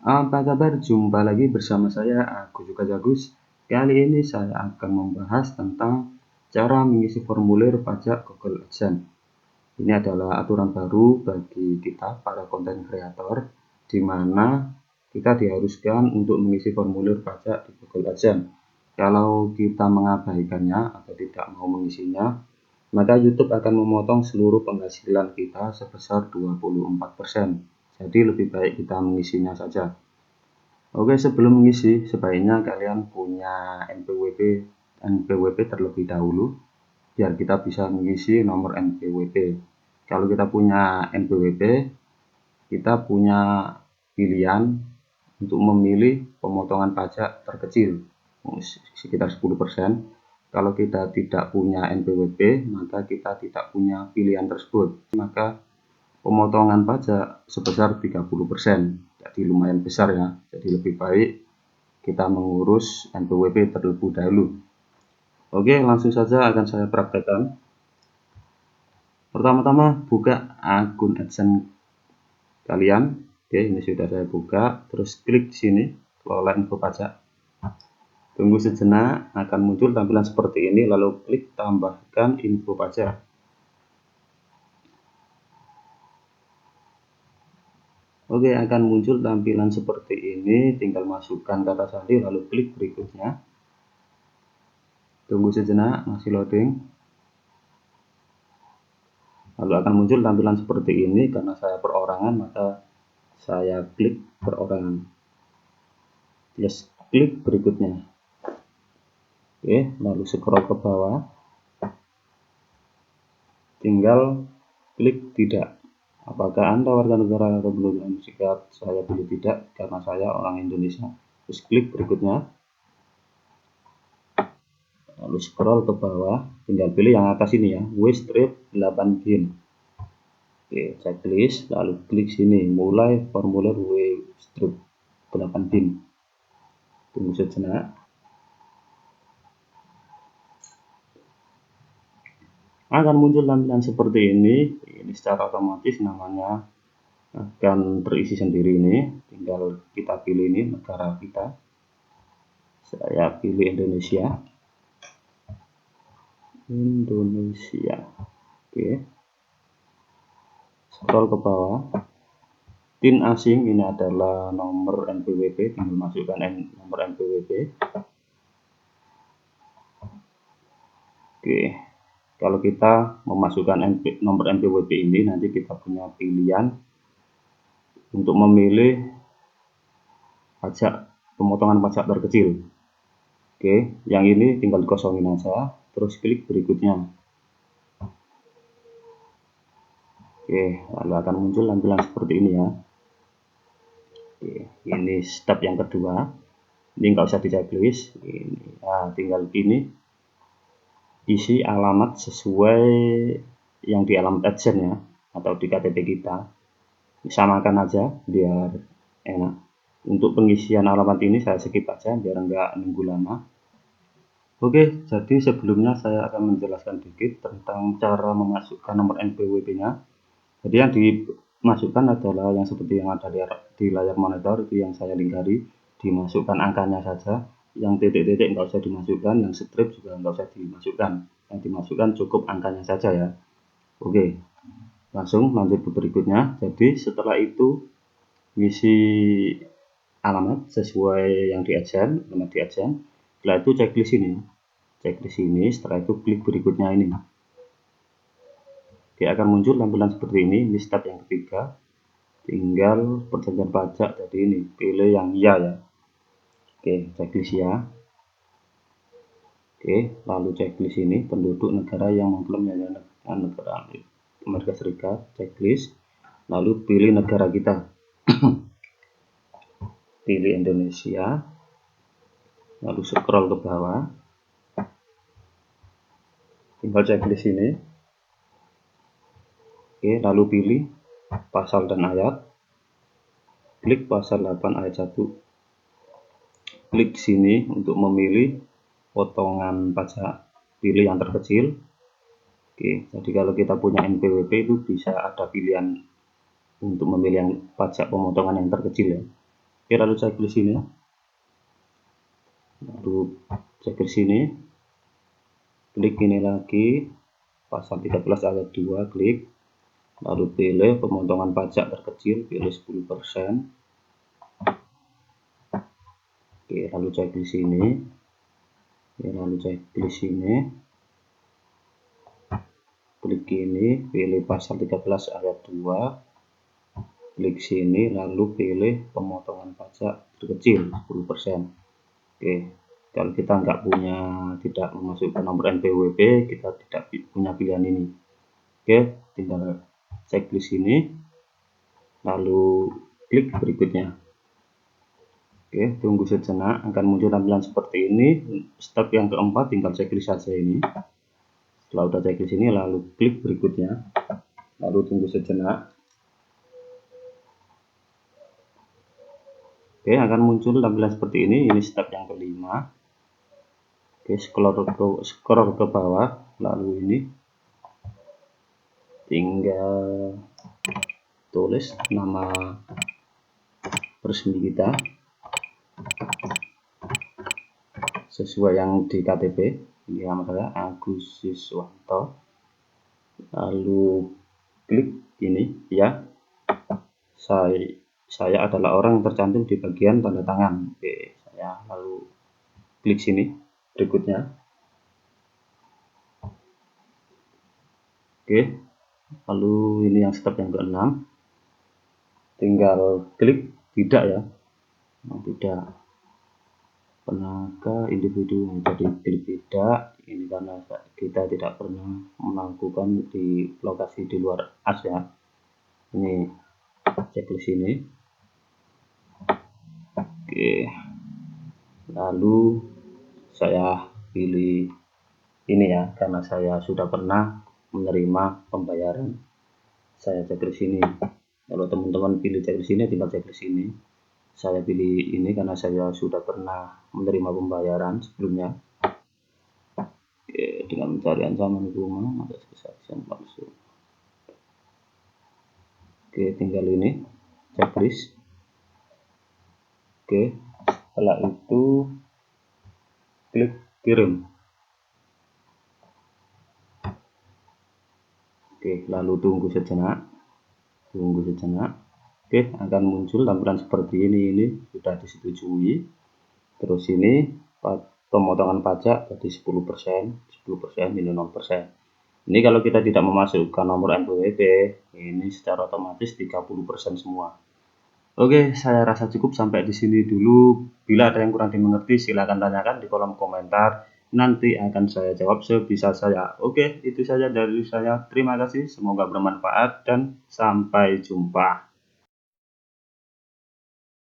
Apa kabar? Jumpa lagi bersama saya, aku juga Jagus. Kali ini saya akan membahas tentang cara mengisi formulir pajak Google AdSense. Ini adalah aturan baru bagi kita para konten kreator, di mana kita diharuskan untuk mengisi formulir pajak di Google AdSense. Kalau kita mengabaikannya atau tidak mau mengisinya, maka YouTube akan memotong seluruh penghasilan kita sebesar 24%. Jadi lebih baik kita mengisinya saja. Oke, sebelum mengisi, sebaiknya kalian punya NPWP terlebih dahulu, biar kita bisa mengisi nomor NPWP. Kalau kita punya NPWP, kita punya pilihan untuk memilih pemotongan pajak terkecil, sekitar 10%. Kalau kita tidak punya NPWP, maka kita tidak punya pilihan tersebut. Maka pemotongan pajak sebesar 30%. Jadi lumayan besar ya. Jadi lebih baik kita mengurus NPWP terlebih dahulu. Oke, langsung saja akan saya praktekkan. Pertama-tama buka akun AdSense kalian. Oke, ini sudah saya buka. Terus klik sini, kelola info pajak. Tunggu sejenak, akan muncul tampilan seperti ini, lalu klik tambahkan info pajak. Oke, akan muncul tampilan seperti ini, tinggal masukkan kata sandi lalu klik berikutnya. Tunggu sejenak, masih loading. Lalu akan muncul tampilan seperti ini, karena saya perorangan maka saya klik perorangan. Yes, klik berikutnya. Oke, lalu scroll ke bawah. Tinggal klik tidak. Apakah Anda warga negara atau penduduk Indonesia? Saya pilih tidak karena saya orang Indonesia. Terus klik berikutnya. Lalu scroll ke bawah, tinggal pilih yang atas ini ya, Strip 8 bin. Oke, checklist, lalu klik sini, mulai formulir Strip 8 bin. Tunggu sejenak. Akan muncul tampilan seperti ini secara otomatis namanya akan terisi sendiri ini. Tinggal kita pilih ini negara kita. Saya pilih Indonesia. Oke, scroll ke bawah. PIN asing ini adalah nomor NPWP, tinggal masukkan nomor NPWP. Oke, kalau kita memasukkan nomor NPWP ini, nanti kita punya pilihan untuk memilih pajak, pemotongan pajak terkecil. Oke, yang ini tinggal dikosongin aja, terus klik berikutnya. Oke, lalu akan muncul tampilan seperti ini ya. Oke, ini step yang kedua. Ini nggak usah di checklist. Ini, tinggal ini isi alamat sesuai yang di alamat AdSense ya, atau di KTP kita. Samakan aja biar enak. Untuk pengisian alamat ini saya skip aja biar enggak nunggu lama. Oke, jadi sebelumnya saya akan menjelaskan dikit tentang cara memasukkan nomor NPWP-nya. Jadi yang dimasukkan adalah yang seperti yang ada di layar monitor, itu yang saya lingkari, dimasukkan angkanya saja. Yang titik-titik nggak usah dimasukkan, yang strip juga nggak usah dimasukkan. Yang dimasukkan cukup angkanya saja ya. Oke, langsung lanjut ke berikutnya. Jadi setelah itu ngisi alamat sesuai yang di AdSense, alamat di AdSense. Setelah itu checklist ini, setelah itu klik berikutnya ini. Dia akan muncul tampilan seperti ini step yang ketiga. Tinggal perjanjian pajak, jadi ini pilih yang iya ya. Oke, checklist ya. Oke, lalu checklist ini penduduk negara yang mengklaim negara Amerika Serikat, checklist. Lalu pilih negara kita. Pilih Indonesia, lalu scroll ke bawah, tinggal checklist ini. Oke, lalu pilih pasal dan ayat, klik pasal 8 ayat 1, klik sini untuk memilih potongan pajak, pilih yang terkecil. Oke, jadi kalau kita punya NPWP itu bisa ada pilihan untuk memilih yang pajak pemotongan yang terkecil ya. Oke, lalu checklist ini, lalu checklist sini, klik ini lagi, pasal 13 ayat 2, klik, lalu pilih pemotongan pajak terkecil, pilih 10%. Oke, lalu checklist ini, klik ini, pilih pasal 13 ayat 2, klik sini, lalu pilih pemotongan pajak terkecil 10%. Oke, kalau kita tidak memasukkan nomor NPWP, kita tidak punya pilihan ini. Oke, tinggal checklist ini, lalu klik berikutnya. Oke, tunggu sejenak, akan muncul tampilan seperti ini. Step yang keempat, tinggal checklist saja ini. Setelah udah checklist ini, lalu klik berikutnya, lalu tunggu sejenak. Oke, akan muncul tampilan seperti ini. Ini step yang kelima. Oke, scroll ke bawah, lalu ini tinggal tulis nama resmi kita sesuai yang di KTP. Ini nama saya Agus Siswanto, lalu klik ini ya, saya adalah orang yang tercantum di bagian tanda tangan. Oke, saya lalu klik sini berikutnya. Oke, lalu ini yang step yang ke-6, tinggal klik tidak ya, tidak penaga individu, jadi klik tidak. Ini karena kita tidak pernah melakukan di lokasi di luar AS ya. Ini checklist ini. Oke, lalu saya pilih ini ya, karena saya sudah pernah menerima pembayaran. Saya checklist ini. Kalau teman-teman pilih checklist ini, tinggal checklist ini. Saya pilih ini karena saya sudah pernah menerima pembayaran sebelumnya. Oke, dengan mencari ancaman rumah ada kesaksian palsu. Oke, tinggal ini checklist. Oke, setelah itu klik kirim. Oke, lalu tunggu sejenak. Oke, akan muncul tampilan seperti ini. Ini sudah disetujui. Terus ini pemotongan pajak tadi 10%, ini 0%. Ini kalau kita tidak memasukkan nomor NPWP, ini secara otomatis 30% semua. Oke, saya rasa cukup sampai di sini dulu. Bila ada yang kurang dimengerti, silakan tanyakan di kolom komentar. Nanti akan saya jawab sebisa saya. Oke, itu saja dari saya. Terima kasih, semoga bermanfaat dan sampai jumpa.